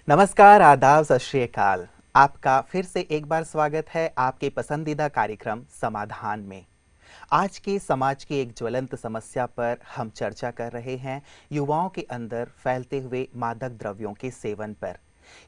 नमस्कार, आदाब, सत श्री अकाल। आपका फिर से एक बार स्वागत है आपके पसंदीदा कार्यक्रम समाधान में। आज के समाज की एक ज्वलंत समस्या पर हम चर्चा कर रहे हैं, युवाओं के अंदर फैलते हुए मादक द्रव्यों के सेवन पर।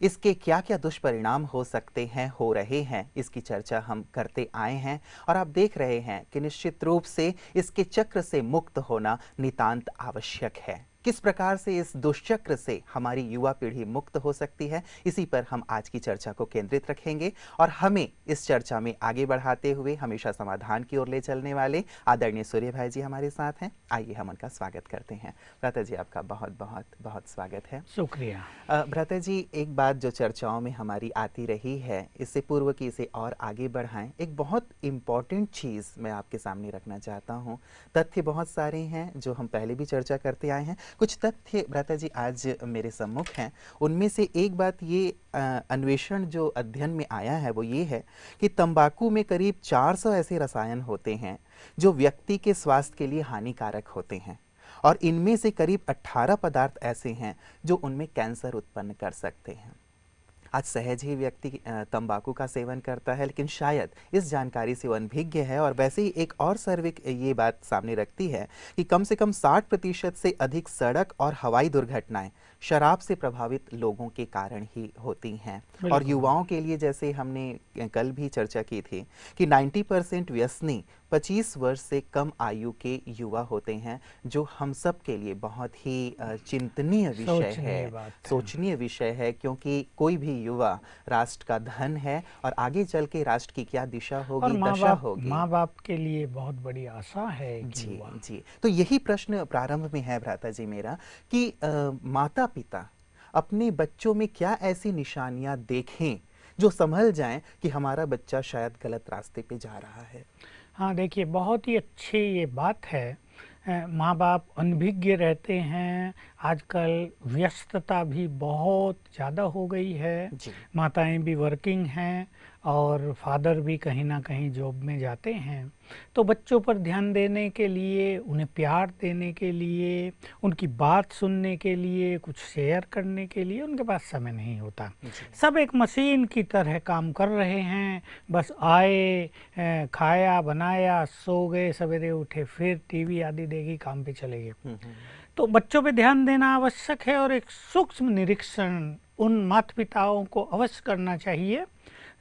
इसके क्या क्या दुष्परिणाम हो सकते हैं, हो रहे हैं, इसकी चर्चा हम करते आए हैं और आप देख रहे हैं कि निश्चित रूप से इसके चक्र से मुक्त होना नितांत आवश्यक है। किस प्रकार से इस दुष्चक्र से हमारी युवा पीढ़ी मुक्त हो सकती है, इसी पर हम आज की चर्चा को केंद्रित रखेंगे और हमें इस चर्चा में आगे बढ़ाते हुए हमेशा समाधान की ओर ले चलने वाले आदरणीय सूर्य भाई जी हमारे साथ हैं। आइए हम उनका स्वागत करते हैं। भ्राता जी, आपका बहुत बहुत बहुत स्वागत है। शुक्रिया। भ्राता जी, एक बात जो चर्चाओं में हमारी आती रही है, इससे पूर्व की इसे और आगे बढ़ाएं, एक बहुत इम्पॉर्टेंट चीज़ मैं आपके सामने रखना चाहता हूं। तथ्य बहुत सारे हैं जो हम पहले भी चर्चा करते आए हैं, कुछ तथ्य भ्राता जी आज मेरे सम्मुख हैं। उनमें से एक बात ये अन्वेषण जो अध्ययन में आया है वो ये है कि तंबाकू में करीब 400 ऐसे रसायन होते हैं जो व्यक्ति के स्वास्थ्य के लिए हानिकारक होते हैं और इनमें से करीब 18 पदार्थ ऐसे हैं जो उनमें कैंसर उत्पन्न कर सकते हैं। आज सहज ही व्यक्ति तंबाकू का सेवन करता है, लेकिन शायद इस जानकारी से वो अनभिज्ञ है। और वैसे ही एक और सर्वे ये बात सामने रखती है कि कम से कम 60% से अधिक सड़क और हवाई दुर्घटनाएं शराब से प्रभावित लोगों के कारण ही होती हैं। और युवाओं के लिए, जैसे हमने कल भी चर्चा की थी कि 90% व्यसनी 25 वर्ष से कम आयु के युवा होते हैं, जो हम सब के लिए बहुत ही चिंतनीय विषय है, सोचनीय विषय है, क्योंकि कोई भी युवा राष्ट्र का धन है और आगे चल के राष्ट्र की क्या दिशा होगी, दशा होगी, माँ बाप के लिए बहुत बड़ी आशा है जी जी। तो यही प्रश्न प्रारंभ में है भ्राता जी मेरा कि माता पिता अपने बच्चों में क्या ऐसी निशानियां देखें जो संभल जाएं कि हमारा बच्चा शायद गलत रास्ते पे जा रहा है। हाँ, देखिए, बहुत ही अच्छी ये बात है। माँ बाप अनभिज्ञ रहते हैं। आजकल व्यस्तता भी बहुत ज़्यादा हो गई है। माताएं भी वर्किंग हैं और फादर भी कहीं ना कहीं जॉब में जाते हैं। तो बच्चों पर ध्यान देने के लिए, उन्हें प्यार देने के लिए, उनकी बात सुनने के लिए, कुछ शेयर करने के लिए उनके पास समय नहीं होता। सब एक मशीन की तरह काम कर रहे हैं। बस आए, खाया, बनाया, सो गए, सवेरे उठे, फिर टीवी आदि देगी, काम पे चले गए। तो बच्चों पे ध्यान देना आवश्यक है और एक सूक्ष्म निरीक्षण उन माता पिताओं को अवश्य करना चाहिए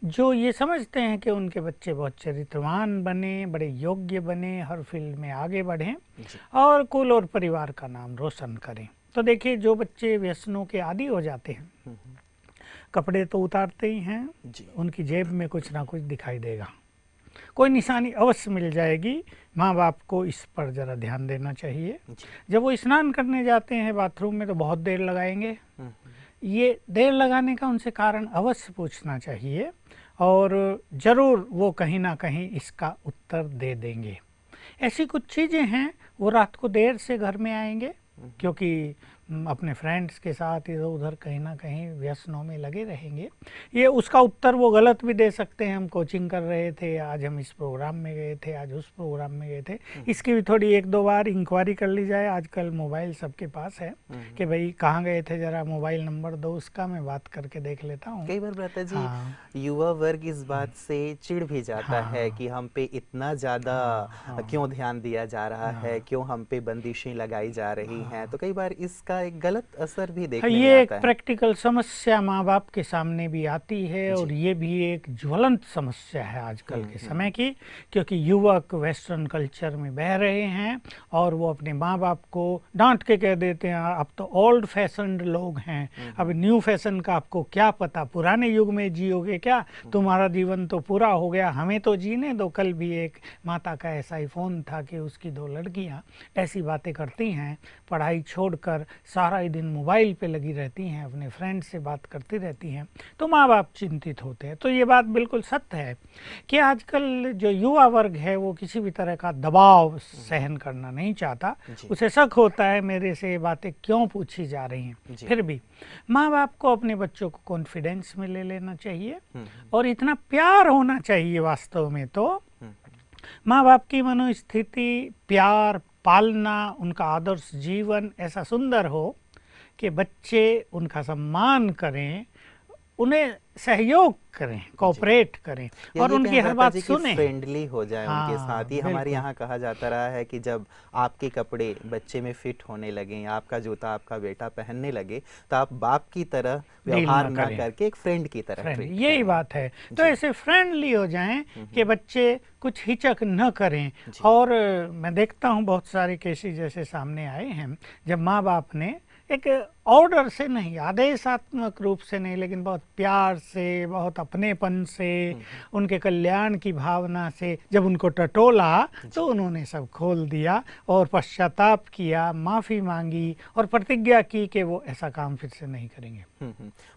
जो ये समझते हैं कि उनके बच्चे बहुत चरित्रवान बने, बड़े योग्य बने, हर फील्ड में आगे बढ़ें और कुल और परिवार का नाम रोशन करें। तो देखिए, जो बच्चे व्यसनों के आदी हो जाते हैं, कपड़े तो उतारते ही हैं, उनकी जेब में कुछ ना कुछ दिखाई देगा, कोई निशानी अवश्य मिल जाएगी। माँ बाप को इस पर ज़रा ध्यान देना चाहिए। जब वो स्नान करने जाते हैं बाथरूम में तो बहुत देर लगाएंगे। ये देर लगाने का उनसे कारण अवश्य पूछना चाहिए और ज़रूर वो कहीं ना कहीं इसका उत्तर दे देंगे। ऐसी कुछ चीज़ें हैं, वो रात को देर से घर में आएंगे क्योंकि अपने फ्रेंड्स के साथ इधर उधर कहीं ना कहीं व्यसनों में लगे रहेंगे। ये उसका उत्तर वो गलत भी दे सकते हैं। हम कोचिंग कर रहे थे, आज हम इस प्रोग्राम में गए थे, आज उस प्रोग्राम में गए थे। इसकी भी थोड़ी एक दो बार इंक्वायरी कर ली जाए। आजकल मोबाइल सबके पास है कि भाई कहाँ गए थे, ज़रा मोबाइल नंबर दो, उसका मैं बात करके देख लेता हूँ। कई बार भ्राता जी युवा वर्ग इस बात से चिढ़ भी जाता है कि हम पे इतना ज़्यादा क्यों ध्यान दिया जा रहा है, क्यों हम पे बंदिशें लगाई जा रही हैं। तो कई बार इसका एक गलत असर भी देखने में आता है। ये एक प्रैक्टिकल समस्या माँ बाप के सामने भी आती है और ये भी एक ज्वलंत समस्या है आजकल के समय की, क्योंकि युवक वेस्टर्न कल्चर में बह रहे हैं और वो अपने माँ बाप को डांट के कह देते हैं, अब तो ओल्ड फैशन्ड लोग हैं, अब न्यू फैशन का आपको क्या पता, पुराने युग में जियोगे क्या, तुम्हारा जीवन तो पूरा हो गया, हमें तो जीने दो। कल भी एक माता का ऐसा ही फ़ोन था कि उसकी 2 लड़कियाँ ऐसी बातें करती हैं, पढ़ाई छोड़कर सारा ही दिन मोबाइल पे लगी रहती हैं, अपने फ्रेंड से बात करती रहती हैं। तो माँ बाप चिंतित होते हैं। तो ये बात बिल्कुल सत्य है कि आजकल जो युवा वर्ग है वो किसी भी तरह का दबाव सहन करना नहीं चाहता। उसे शक होता है मेरे से ये बातें क्यों पूछी जा रही हैं। फिर भी माँ बाप को अपने बच्चों को कॉन्फिडेंस में ले लेना चाहिए और इतना प्यार होना चाहिए वास्तव में। तो माँ बाप की मनोस्थिति, प्यार, पालना, उनका आदर्श जीवन ऐसा सुंदर हो कि बच्चे उनका सम्मान करें, उन्हें सहयोग करें, कोऑपरेट करें और उनकी हर बात सुने, फ्रेंडली हो जाए उनके साथ। ये हमारे बिल्कुल। यहाँ कहा जाता रहा है कि जब आपके कपड़े बच्चे में फिट होने लगे, आपका जूता आपका बेटा पहनने लगे, तो आप बाप की तरह व्यवहार ना करके एक फ्रेंड की तरह ट्रीट यही करें। बात है। तो ऐसे फ्रेंडली हो जाएं कि बच्चे कुछ हिचक न करें। और मैं देखता हूँ बहुत सारे केसेस जैसे सामने आए हैं, जब माँ बाप ने एक ऑर्डर से नहीं, आदेशात्मक रूप से नहीं, लेकिन बहुत प्यार से, बहुत अपनेपन से, उनके कल्याण की भावना से जब उनको टटोला तो उन्होंने सब खोल दिया और पश्चाताप किया, माफ़ी मांगी और प्रतिज्ञा की कि वो ऐसा काम फिर से नहीं करेंगे।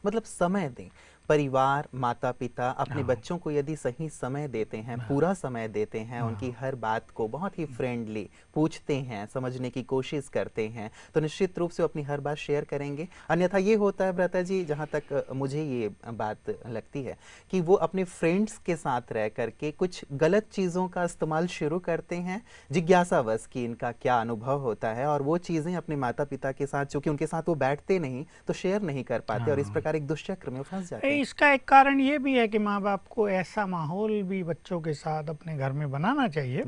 मतलब समय दें। परिवार, माता पिता अपने बच्चों को यदि सही समय देते हैं, पूरा समय देते हैं, उनकी हर बात को बहुत ही फ्रेंडली पूछते हैं, समझने की कोशिश करते हैं, तो निश्चित रूप से वो अपनी हर बात शेयर करेंगे। अन्यथा ये होता है भ्राता जी, जहाँ तक मुझे ये बात लगती है कि वो अपने फ्रेंड्स के साथ रह करके कुछ गलत चीज़ों का इस्तेमाल शुरू करते हैं, जिज्ञासावश कि इनका क्या अनुभव होता है, और वो चीज़ें अपने माता पिता के साथ, चूँकि उनके साथ वो बैठते नहीं तो शेयर नहीं कर पाते, और इस प्रकार एक दुष्चक्र में फंस जाते हैं। इसका एक कारण ये भी है कि माँ बाप को ऐसा माहौल भी बच्चों के साथ अपने घर में बनाना चाहिए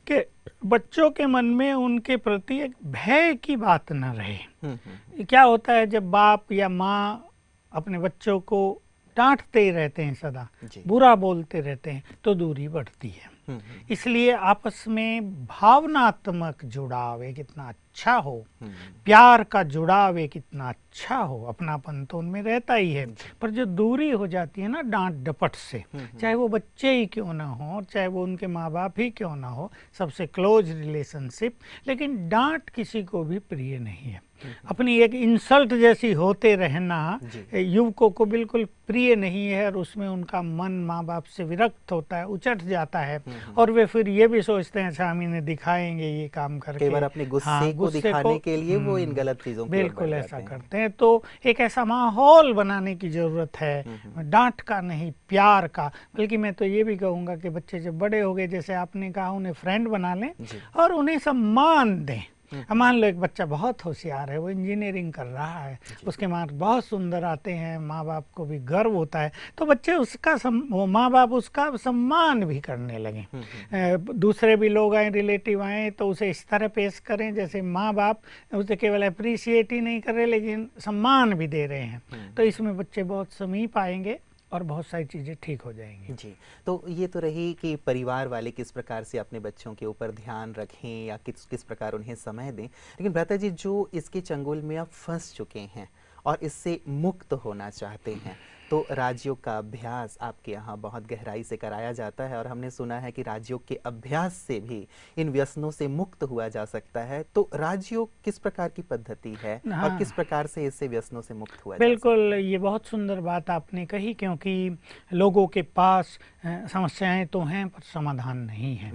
कि बच्चों के मन में उनके प्रति एक भय की बात न रहे। क्या होता है जब बाप या माँ अपने बच्चों को डांटते ही रहते हैं, सदा बुरा बोलते रहते हैं, तो दूरी बढ़ती है। इसलिए आपस में भावनात्मक जुड़ाव एक इतना अच्छा हो, प्यार का जुड़ाव एक इतना अच्छा हो, अपनापन तो उनमें रहता ही है, पर जो दूरी हो जाती है ना डांट डपट से, चाहे वो बच्चे ही क्यों ना हो, चाहे वो उनके माँ बाप ही क्यों ना हो, सबसे क्लोज रिलेशनशिप, लेकिन डांट किसी को भी प्रिय नहीं है। अपनी एक इंसल्ट जैसी होते रहना युवकों को बिल्कुल प्रिय नहीं है, और उसमें उनका मन माँ बाप से विरक्त होता है, उचट जाता है, और वे फिर ये भी सोचते हैं अच्छा हम इन्हें दिखाएंगे ये काम करके, अपने गुस्से को दिखाने के लिए वो इन गलत चीजों बिल्कुल ऐसा करते हैं। तो एक ऐसा माहौल बनाने की जरूरत है, डांट का नहीं, प्यार का। बल्कि मैं तो ये भी कहूँगा कि बच्चे जब बड़े हो गए, जैसे आपने कहा, उन्हें फ्रेंड बना लें और उन्हें सम्मान दें। मान लो एक बच्चा बहुत होशियार है, वो इंजीनियरिंग कर रहा है, उसके मार्क्स बहुत सुंदर आते हैं, माँ बाप को भी गर्व होता है, तो बच्चे उसका वो माँ बाप उसका सम्मान भी करने लगे। दूसरे भी लोग आए, रिलेटिव आए, तो उसे इस तरह पेश करें जैसे माँ बाप उसे केवल अप्रिशिएट ही नहीं कर रहे लेकिन सम्मान भी दे रहे हैं। तो इसमें बच्चे बहुत समीप आएंगे और बहुत सारी चीज़ें ठीक हो जाएंगी। जी, तो ये तो रही कि परिवार वाले किस प्रकार से अपने बच्चों के ऊपर ध्यान रखें या किस प्रकार उन्हें समय दें। लेकिन भ्राता जी, जो इसके चंगुल में अब फंस चुके हैं और इससे मुक्त होना चाहते हैं, तो राजयोग का अभ्यास आपके यहाँ बहुत गहराई से कराया जाता है, और हमने सुना है कि राजयोग के अभ्यास से भी इन व्यसनों से मुक्त हुआ जा सकता है। तो राजयोग किस प्रकार की पद्धति है और किस प्रकार से इससे व्यसनों से मुक्त हुआ जा सकता है? बिल्कुल, ये बहुत सुंदर बात आपने कही, क्योंकि लोगों के पास समस्याएं तो हैं पर समाधान नहीं है।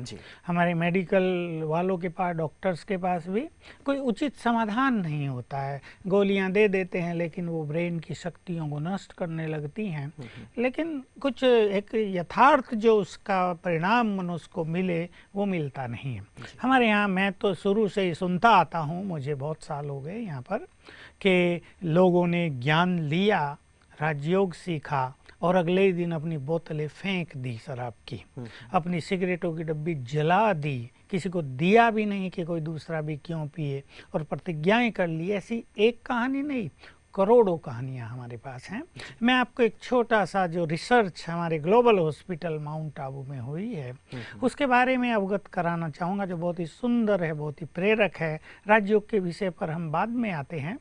हमारे मेडिकल वालों के पास, डॉक्टर्स के पास भी कोई उचित समाधान नहीं होता है। गोलियां दे देते हैं लेकिन वो ब्रेन की शक्तियों को नष्ट करने लगती हैं, लेकिन कुछ एक यथार्थ जो उसका परिणाम मनुष्य को मिले वो मिलता नहीं है। हमारे यहाँ मैं तो शुरू से ही सुनता आता हूँ, मुझे बहुत साल हो गए यहाँ पर, कि लोगों ने ज्ञान लिया, राजयोग सीखा और अगले ही दिन अपनी बोतलें फेंक दी शराब की, अपनी सिगरेटों की डब्बी जला दी, किसी को दिया भी नहीं कि कोई दूसरा भी क्यों पिए, और प्रतिज्ञाएं कर ली। ऐसी एक कहानी नहीं, करोड़ों कहानियां हमारे पास हैं। मैं आपको एक छोटा सा जो रिसर्च हमारे ग्लोबल हॉस्पिटल माउंट आबू में हुई है उसके बारे में अवगत कराना चाहूँगा, जो बहुत ही सुंदर है, बहुत ही प्रेरक है। राजयोग के विषय पर हम बाद में आते हैं।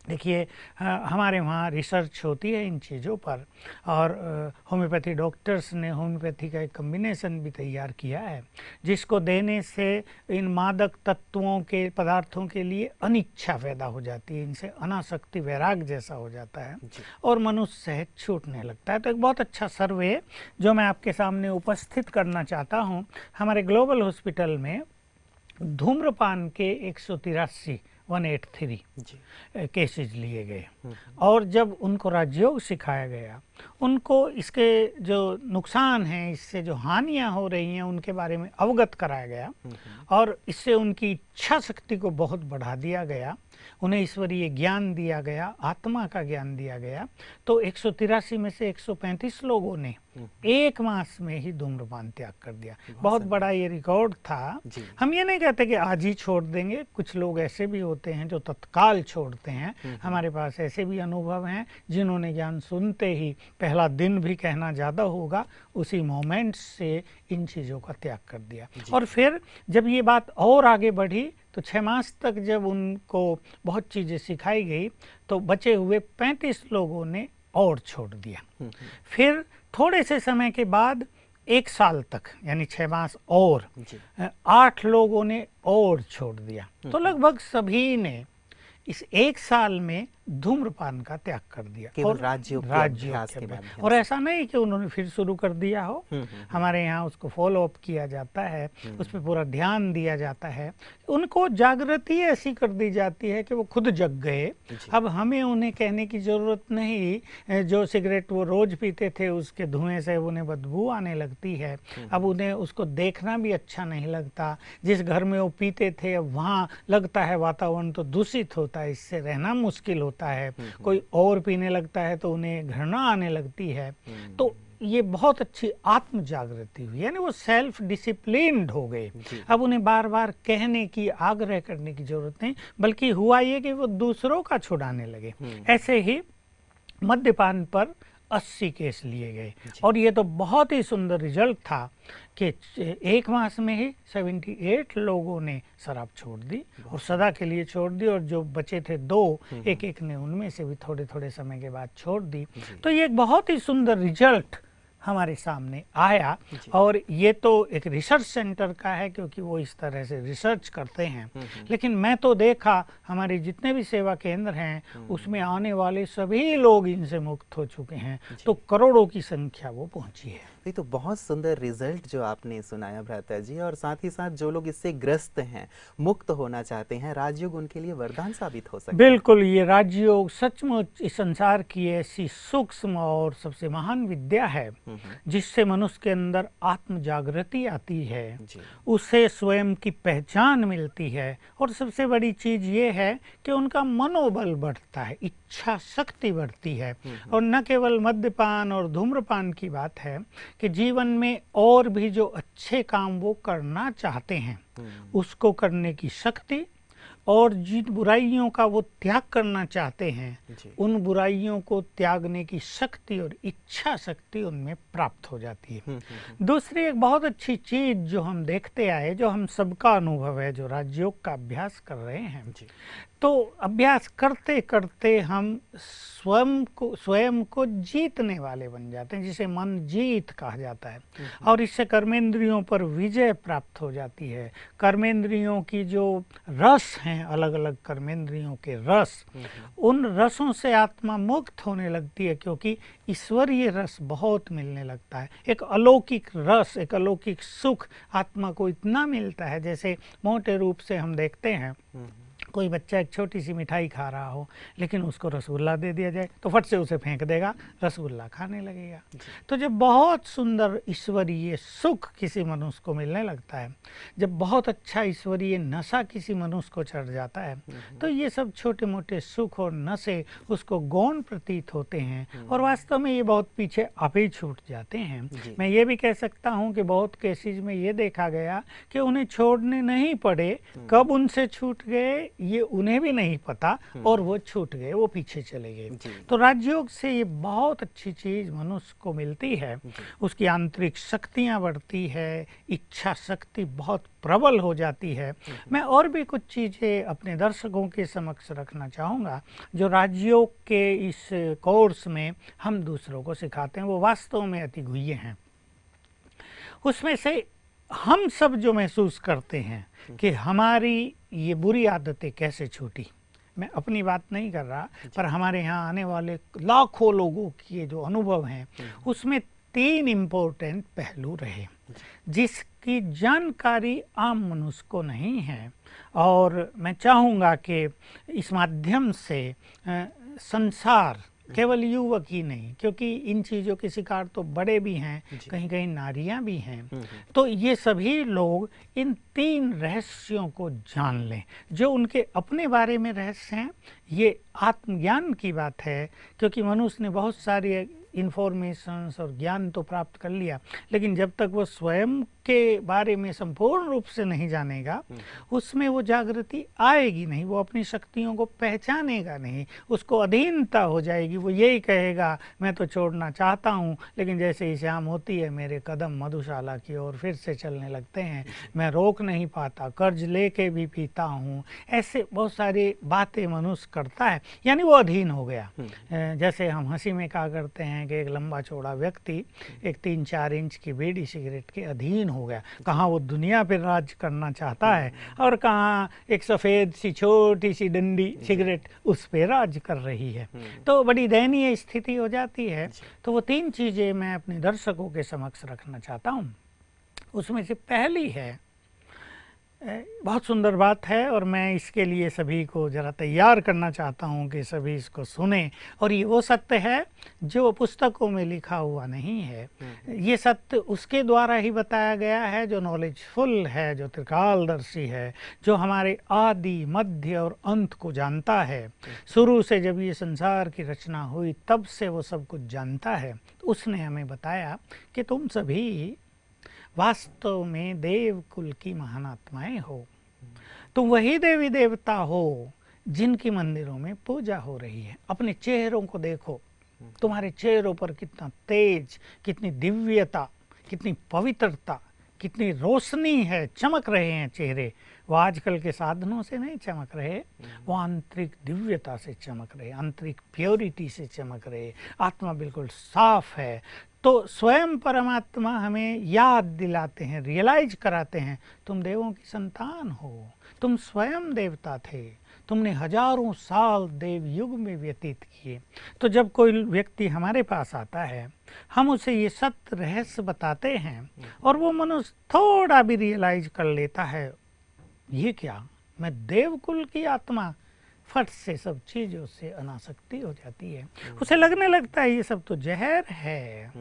देखिए, हमारे वहाँ रिसर्च होती है इन चीज़ों पर, और होम्योपैथी डॉक्टर्स ने होम्योपैथी का एक कम्बिनेशन भी तैयार किया है, जिसको देने से इन मादक तत्वों के पदार्थों के लिए अनिच्छा पैदा हो जाती है, इनसे अनासक्ति, वैराग जैसा हो जाता है और मनुष्य सहज छूटने लगता है। तो एक बहुत अच्छा सर्वे जो मैं आपके सामने उपस्थित करना चाहता हूँ, हमारे ग्लोबल हॉस्पिटल में धूम्रपान के 183 केसेज लिए गए, और जब उनको राजयोग सिखाया गया, उनको इसके जो नुकसान हैं, इससे जो हानियां हो रही हैं, उनके बारे में अवगत कराया गया, और इससे उनकी इच्छा शक्ति को बहुत बढ़ा दिया गया। उन्हें ईश्वरीय ज्ञान दिया गया, आत्मा का ज्ञान दिया गया। तो 183 में से 135 लोगों ने 1 मास में ही धूम्रपान त्याग कर दिया। बहुत बड़ा ये रिकॉर्ड था। हम ये नहीं कहते कि आज ही छोड़ देंगे, कुछ लोग ऐसे भी होते हैं जो तत्काल छोड़ते हैं। हमारे पास ऐसे भी अनुभव हैं जिन्होंने ज्ञान सुनते ही पहला दिन भी कहना ज़्यादा होगा, उसी मोमेंट से इन चीज़ों का त्याग कर दिया। और फिर जब ये बात और आगे बढ़ी तो 6 मास तक जब उनको बहुत चीज़ें सिखाई गई तो बचे हुए 35 लोगों ने और छोड़ दिया। फिर थोड़े से समय के बाद 1 साल तक, यानी 6 मास और 8 लोगों ने और छोड़ दिया। तो लगभग सभी ने इस 1 साल में धूम्रपान का त्याग कर दिया, केवल राज्यों के अभ्यास के माध्यम और ऐसा नहीं कि उन्होंने फिर शुरू कर दिया हो। हमारे यहाँ उसको फॉलो अप किया जाता है, उस पर पूरा ध्यान दिया जाता है, उनको जागृति ऐसी कर दी जाती है कि वो खुद जग गए। अब हमें उन्हें कहने की ज़रूरत नहीं, जो सिगरेट वो रोज़ पीते थे उसके धुएं से उन्हें बदबू आने लगती है, अब उन्हें उसको देखना भी अच्छा नहीं लगता। जिस घर में वो पीते थे अब वहाँ लगता है वातावरण तो दूषित होता है, इससे रहना मुश्किल होता है। कोई और पीने लगता है तो उन्हें घृणा आने लगती है। तो ये बहुत अच्छी आत्म जागृति हुई, यानी वो सेल्फ डिसिप्लिन्ड हो गए। अब उन्हें बार बार कहने की, आग्रह करने की जरूरत नहीं, बल्कि हुआ ये कि वो दूसरों का छुड़ाने लगे। ऐसे ही मद्यपान पर 80 केस लिए गए और ये तो बहुत ही सुंदर रिजल्ट था कि 1 मास में ही 78 लोगों ने शराब छोड़ दी और सदा के लिए छोड़ दी, और जो बचे थे 2, एक ने उनमें से भी थोड़े थोड़े समय के बाद छोड़ दी। तो ये एक बहुत ही सुंदर रिजल्ट हमारे सामने आया, और ये तो एक रिसर्च सेंटर का है क्योंकि वो इस तरह से रिसर्च करते हैं। लेकिन मैं तो देखा हमारे जितने भी सेवा केंद्र हैं उसमें आने वाले सभी लोग इनसे मुक्त हो चुके हैं, तो करोड़ों की संख्या वो पहुंची है। ये तो बहुत सुंदर रिजल्ट जो आपने सुनाया भ्राता जी, और साथ ही साथ जो लोग इससे ग्रस्त हैं, मुक्त होना चाहते हैं, राजयोग उनके लिए वरदान साबित हो सकता है। बिल्कुल, ये राजयोग सचमुच इस संसार की ऐसी सूक्ष्म और सबसे महान विद्या है जिससे मनुष्य के अंदर आत्म जागृति आती है, उसे स्वयं की पहचान मिलती है, और सबसे बड़ी चीज ये है कि उनका मनोबल बढ़ता है, इच्छा शक्ति बढ़ती है। और न केवल मद्यपान और धूम्रपान की बात है कि जीवन में और भी जो अच्छे काम वो करना चाहते हैं उसको करने की शक्ति, और जिन बुराइयों का वो त्याग करना चाहते हैं उन बुराइयों को त्यागने की शक्ति और इच्छा शक्ति उनमें प्राप्त हो जाती है। दूसरी एक बहुत अच्छी चीज जो हम देखते आए, जो हम सबका अनुभव है जो राजयोग का अभ्यास कर रहे हैं, तो अभ्यास करते करते हम स्वयं को जीतने वाले बन जाते हैं, जिसे मन जीत कहा जाता है, और इससे कर्मेंद्रियों पर विजय प्राप्त हो जाती है। कर्मेंद्रियों की जो रस हैं, अलग अलग कर्मेंद्रियों के रस, उन रसों से आत्मा मुक्त होने लगती है, क्योंकि ईश्वरीय रस बहुत मिलने लगता है। एक अलौकिक रस, एक अलौकिक सुख आत्मा को इतना मिलता है, जैसे मोटे रूप से हम देखते हैं कोई बच्चा एक छोटी सी मिठाई खा रहा हो, लेकिन उसको रसगुल्ला दे दिया जाए तो फट से उसे फेंक देगा, रसगुल्ला खाने लगेगा। तो जब बहुत सुंदर ईश्वरीय सुख किसी मनुष्य को मिलने लगता है, जब बहुत अच्छा ईश्वरीय नशा किसी मनुष्य को चढ़ जाता है, तो ये सब छोटे मोटे सुख और नशे उसको गौण प्रतीत होते हैं, और वास्तव में ये बहुत पीछे आप ही छूट जाते हैं। मैं ये भी कह सकता हूँ कि बहुत केसेज में ये देखा गया कि उन्हें छोड़ने नहीं पड़े, कब उनसे छूट गए ये उन्हें भी नहीं पता, और वो छूट गए, वो पीछे चले गए। तो राजयोग से ये बहुत अच्छी चीज मनुष्य को मिलती है, उसकी आंतरिक शक्तियां बढ़ती है, इच्छा शक्ति बहुत प्रबल हो जाती है। मैं और भी कुछ चीजें अपने दर्शकों के समक्ष रखना चाहूँगा जो राजयोग के इस कोर्स में हम दूसरों को सिखाते हैं, वो वास्तव में अति गुह्य हैं। उसमें से हम सब जो महसूस करते हैं कि हमारी ये बुरी आदतें कैसे छूटी, मैं अपनी बात नहीं कर रहा, पर हमारे यहाँ आने वाले लाखों लोगों के जो अनुभव हैं उसमें 3 इम्पोर्टेंट पहलू रहे जिसकी जानकारी आम मनुष्य को नहीं है, और मैं चाहूँगा कि इस माध्यम से संसार केवल युवक ही नहीं, क्योंकि इन चीज़ों के शिकार तो बड़े भी हैं, कहीं कहीं नारियां भी हैं। तो ये सभी लोग इन 3 रहस्यों को जान लें, जो उनके अपने बारे में रहस्य हैं। ये आत्मज्ञान की बात है, क्योंकि मनुष्य ने बहुत सारी इन्फॉर्मेशंस और ज्ञान तो प्राप्त कर लिया, लेकिन जब तक वो स्वयं के बारे में संपूर्ण रूप से नहीं जानेगा, उसमें वो जागृति आएगी नहीं, वो अपनी शक्तियों को पहचानेगा नहीं, उसको अधीनता हो जाएगी। वो यही कहेगा मैं तो छोड़ना चाहता हूँ, लेकिन जैसे ही शाम होती है मेरे कदम मधुशाला की ओर फिर से चलने लगते हैं, मैं रोक नहीं पाता, कर्ज लेके भी पीता हूँ। ऐसे बहुत सारी बातें मनुष्य करता है, यानी वो अधीन हो गया। जैसे हम हंसी में कहा करते हैं कि एक लंबा चौड़ा व्यक्ति एक 3-4 इंच की बीड़ी सिगरेट के अधीन हो गया। कहाँ वो दुनिया पर राज करना चाहता है और कहाँ एक सफ़ेद सी छोटी सी डंडी सिगरेट उस पे राज कर रही है। तो बड़ी दयनीय स्थिति हो जाती है। तो वो 3 चीज़ें मैं अपने दर्शकों के समक्ष रखना चाहता हूँ। उसमें से पहली है, बहुत सुंदर बात है और मैं इसके लिए सभी को ज़रा तैयार करना चाहता हूँ कि सभी इसको सुने। और ये वो सत्य है जो पुस्तकों में लिखा हुआ नहीं है, ये सत्य उसके द्वारा ही बताया गया है जो नॉलेजफुल है, जो त्रिकालदर्शी है, जो हमारे आदि मध्य और अंत को जानता है। शुरू से जब ये संसार की रचना हुई तब से वो सब कुछ जानता है। तो उसने हमें बताया कि तुम सभी वास्तव में देव कुल की महान आत्माएं हो। तुम वही देवी देवता हो जिनकी मंदिरों में पूजा हो रही है। अपने चेहरों को देखो, तुम्हारे चेहरों पर कितना तेज, कितनी दिव्यता, कितनी पवित्रता, कितनी रोशनी है, चमक रहे हैं चेहरे। वो आजकल के साधनों से नहीं चमक रहे, वो आंतरिक दिव्यता से चमक रहे, आंतरिक प्योरिटी से चमक रहे, आत्मा बिल्कुल साफ है। तो स्वयं परमात्मा हमें याद दिलाते हैं, रियलाइज कराते हैं, तुम देवों की संतान हो, तुम स्वयं देवता थे, तुमने हजारों साल देव युग में व्यतीत किए। तो जब कोई व्यक्ति हमारे पास आता है, हम उसे ये सत्य रहस्य बताते हैं और वो मनुष्य थोड़ा भी रियलाइज कर लेता है, ये क्या, मैं देवकुल की आत्मा, फट से सब चीज़ों से अनासक्ति हो जाती है। उसे लगने लगता है ये सब तो जहर है।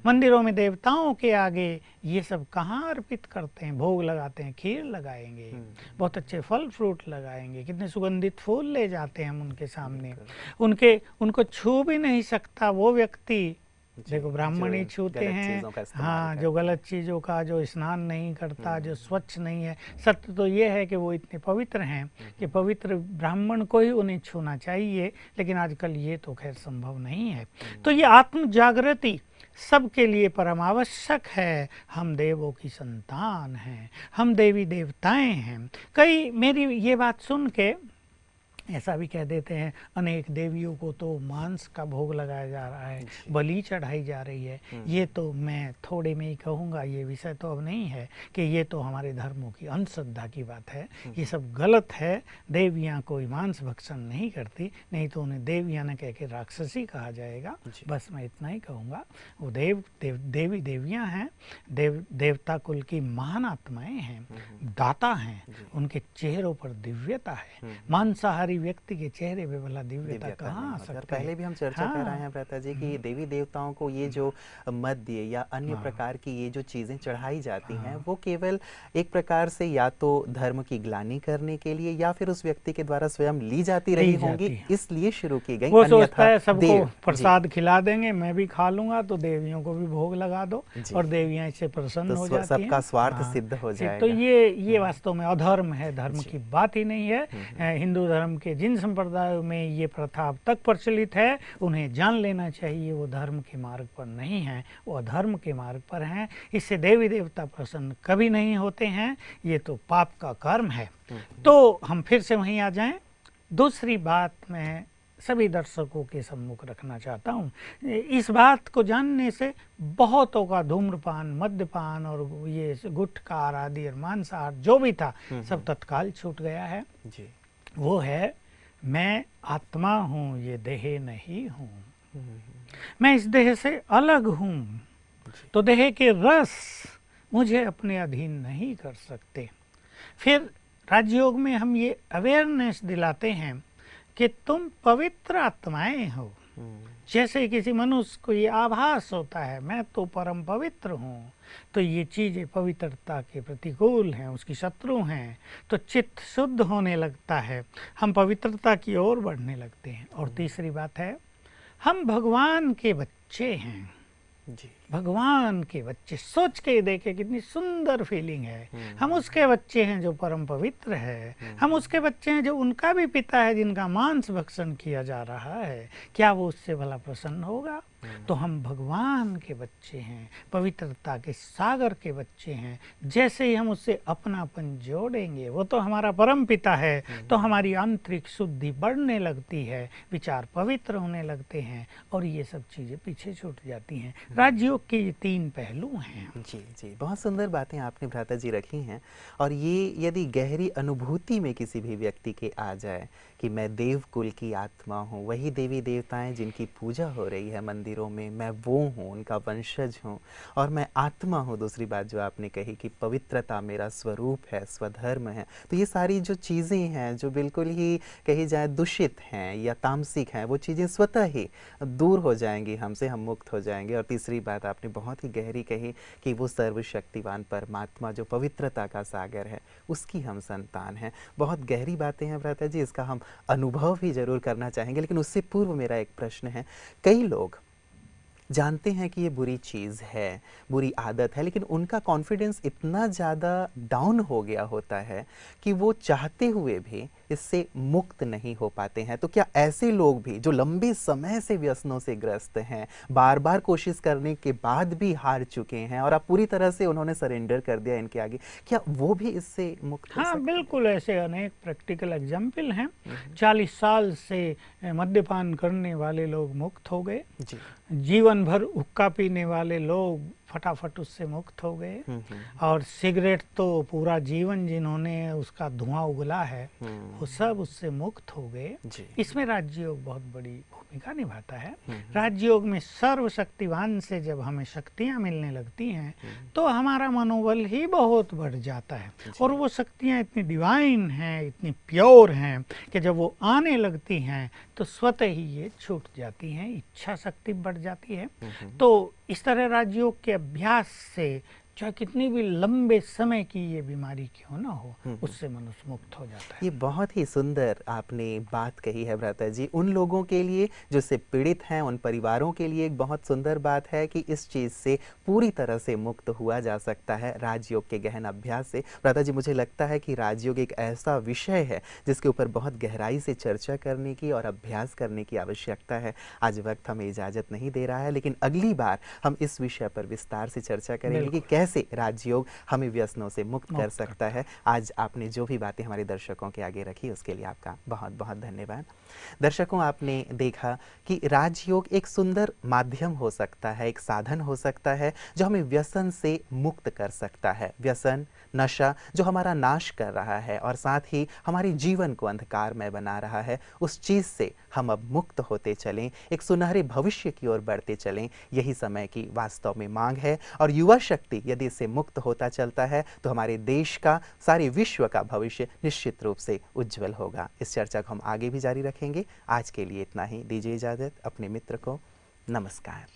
मंदिरों में देवताओं के आगे ये सब कहाँ अर्पित करते हैं, भोग लगाते हैं, खीर लगाएंगे, बहुत अच्छे फल फ्रूट लगाएंगे, कितने सुगंधित फूल ले जाते हैं हम उनके सामने, उनको छू भी नहीं सकता वो व्यक्ति। देखो ब्राह्मण ही छूते हैं, हाँ, जो गलत चीज़ों का, जो स्नान नहीं करता, जो स्वच्छ नहीं है। सत्य तो ये है कि वो इतने पवित्र हैं कि पवित्र ब्राह्मण को ही उन्हें छूना चाहिए, लेकिन आजकल ये तो खैर संभव नहीं है। तो ये आत्म जागृति सबके लिए परम आवश्यक है। हम देवों की संतान हैं, हम देवी देवताएं हैं। कई मेरी ये बात सुन के ऐसा भी कह देते हैं, अनेक देवियों को तो मांस का भोग लगाया जा रहा है, बलि चढ़ाई जा रही है। ये तो मैं थोड़े में ही कहूँगा, ये विषय तो अब नहीं है कि ये तो हमारे धर्मों की अंधश्रद्धा की बात है, ये सब गलत है। देवियाँ कोई मांस भक्षण नहीं करती, नहीं तो उन्हें देवियाँ न कह के राक्षसी कहा जाएगा। बस मैं इतना ही कहूँगा। वो देवी देवियाँ हैं, देवता कुल की महान आत्माएँ हैं, दाता हैं, उनके चेहरों पर दिव्यता है। मांसाहारी व्यक्ति के चेहरे पे भला दिव्यता कहाँ आ सकती है। पहले भी हम चर्चा कर रहे हैं भ्राता जी कि देवी देवताओं को ये जो मद्य या अन्य प्रकार की ये जो चीजें चढ़ाई जाती हैं, वो केवल एक प्रकार से या तो धर्म की ग्लानि करने के लिए या फिर उस व्यक्ति के द्वारा स्वयं ली जाती रही होंगी, इसलिए शुरू की गई। वो सोचता है सबको प्रसाद खिला देंगे, मैं भी खा लूंगा, तो देवियों को भी भोग लगा दो और देवियां इससे प्रसन्न हो जाती हैं, सबका स्वार्थ सिद्ध हो जाएगा। तो ये वास्तव में अधर्म है, धर्म की बात ही नहीं है। हिंदू धर्म के जिन संप्रदायों में ये प्रथा अब तक प्रचलित है, उन्हें जान लेना चाहिए वो धर्म के मार्ग पर नहीं है, वो अधर्म के मार्ग पर हैं। इससे देवी देवता प्रसन्न कभी नहीं होते हैं, ये तो पाप का कर्म है। तो हम फिर से वहीं आ जाएं। दूसरी बात मैं सभी दर्शकों के सम्मुख रखना चाहता हूँ। इस बात को जानने से बहुतों का धूम्रपान, मद्यपान और ये गुटखा आदि और मांसाहार जो भी था सब तत्काल छूट गया है। वो है, मैं आत्मा हूँ, ये देह नहीं हूँ, मैं इस देह से अलग हूँ, तो देह के रस मुझे अपने अधीन नहीं कर सकते। फिर राजयोग में हम ये अवेयरनेस दिलाते हैं कि तुम पवित्र आत्माएं हो, जैसे किसी मनुष्य को ये आभास होता है मैं तो परम पवित्र हूँ, तो ये चीज़ें पवित्रता के प्रतिकूल हैं, उसकी शत्रु हैं, तो चित्त शुद्ध होने लगता है, हम पवित्रता की ओर बढ़ने लगते हैं। और तीसरी बात है, हम भगवान के बच्चे हैं जी। भगवान के बच्चे, सोच के देखे कितनी सुंदर फीलिंग है। हम उसके बच्चे हैं जो परम पवित्र है, हम उसके बच्चे हैं जो उनका भी पिता है जिनका मांस भक्षण किया जा रहा है, क्या वो उससे भला प्रसन्न होगा? तो हम भगवान के बच्चे हैं, पवित्रता के सागर के बच्चे हैं। जैसे ही हम उससे अपनापन जोड़ेंगे, वो तो हमारा परम पिता है, तो हमारी आंतरिक शुद्धि बढ़ने लगती है, विचार पवित्र होने लगते हैं और ये सब चीज़ें पीछे छूट जाती हैं। राजयोग के ये 3 पहलू हैं। जी जी, बहुत सुंदर बातें आपने भ्राता जी रखी हैं। और ये यदि गहरी अनुभूति में किसी भी व्यक्ति के आ जाए कि मैं देव कुल की आत्मा हूँ, वही देवी देवताएं जिनकी पूजा हो रही है मंदिरों में, मैं वो हूँ, उनका वंशज हूँ और मैं आत्मा हूँ। दूसरी बात जो आपने कही कि पवित्रता मेरा स्वरूप है, स्वधर्म है, तो ये सारी जो चीज़ें हैं जो बिल्कुल ही कही जाए दूषित हैं या तामसिक हैं, वो चीज़ें स्वतः ही दूर हो जाएंगी हमसे, हम मुक्त हो जाएंगे। और तीसरी बात आपने बहुत ही गहरी कही कि वो सर्वशक्तिवान परमात्मा जो पवित्रता का सागर है, उसकी हम संतान हैं। बहुत गहरी बातें हैं भ्राता जी, इसका हम अनुभव भी जरूर करना चाहेंगे, लेकिन उससे पूर्व मेरा एक प्रश्न है। कई लोग जानते हैं कि ये बुरी चीज़ है, बुरी आदत है, लेकिन उनका कॉन्फिडेंस इतना ज़्यादा डाउन हो गया होता है कि वो चाहते हुए भी इससे मुक्त नहीं हो पाते हैं। तो क्या ऐसे लोग भी जो लंबे समय से व्यसनों से ग्रस्त हैं, बार बार कोशिश करने के बाद भी हार चुके हैं और अब पूरी तरह से उन्होंने सरेंडर कर दिया इनके आगे, क्या वो भी इससे मुक्त हो सकते हैं? बिल्कुल, ऐसे अनेक प्रैक्टिकल एग्जाम्पल हैं। 40 साल से मद्यपान करने वाले लोग मुक्त हो गए, जीवन भर हुक्का पीने वाले लोग फटाफट उससे मुक्त हो गए, और सिगरेट तो पूरा जीवन जिन्होंने उसका धुआं उगला है वो सब उससे मुक्त हो गए। इसमें राजयोग बहुत बड़ी भूमिका निभाता है। राजयोग में सर्वशक्तिवान से जब हमें शक्तियां मिलने लगती हैं तो हमारा मनोबल ही बहुत बढ़ जाता है, और वो शक्तियां इतनी डिवाइन हैं, इतनी प्योर हैं कि जब वो आने लगती हैं तो स्वतः ही ये छूट जाती हैं, इच्छा शक्ति बढ़ जाती है। तो इस तरह राजयोग के अभ्यास से चाहे कितनी भी लंबे समय की ये बीमारी क्यों ना हो, उससे मनुष्य मुक्त हो जाता है। ये बहुत ही सुंदर आपने बात कही है भ्राता जी। उन लोगों के लिए जो इससे पीड़ित हैं, उन परिवारों के लिए एक बहुत सुंदर बात है कि इस चीज़ से पूरी तरह से मुक्त हुआ जा सकता है राजयोग के गहन अभ्यास से। भ्राता जी, मुझे लगता है कि राजयोग एक ऐसा विषय है जिसके ऊपर बहुत गहराई से चर्चा करने की और अभ्यास करने की आवश्यकता है। आज वक्त हमें इजाज़त नहीं दे रहा है, लेकिन अगली बार हम इस विषय पर विस्तार से चर्चा करेंगे कि कैसे राजयोग हमें व्यसनों से मुक्त कर सकता है। आज आपने जो भी बातें हमारे दर्शकों के आगे रखी उसके लिए आपका बहुत बहुत धन्यवाद। दर्शकों, आपने देखा कि राजयोग एक सुंदर माध्यम हो सकता है, एक साधन हो सकता है जो हमें व्यसन से मुक्त कर सकता है। व्यसन, नशा जो हमारा नाश कर रहा है और साथ ही हमारे जीवन को अंधकारमय बना रहा है, उस चीज़ से हम अब मुक्त होते चलें, एक सुनहरे भविष्य की ओर बढ़ते चलें। यही समय की वास्तव में मांग है, और युवा शक्ति यदि इससे मुक्त होता चलता है तो हमारे देश का, सारे विश्व का भविष्य निश्चित रूप से उज्जवल होगा। इस चर्चा को हम आगे भी जारी रखेंगे। आज के लिए इतना ही, दीजिए इजाज़त। अपने मित्र को नमस्कार।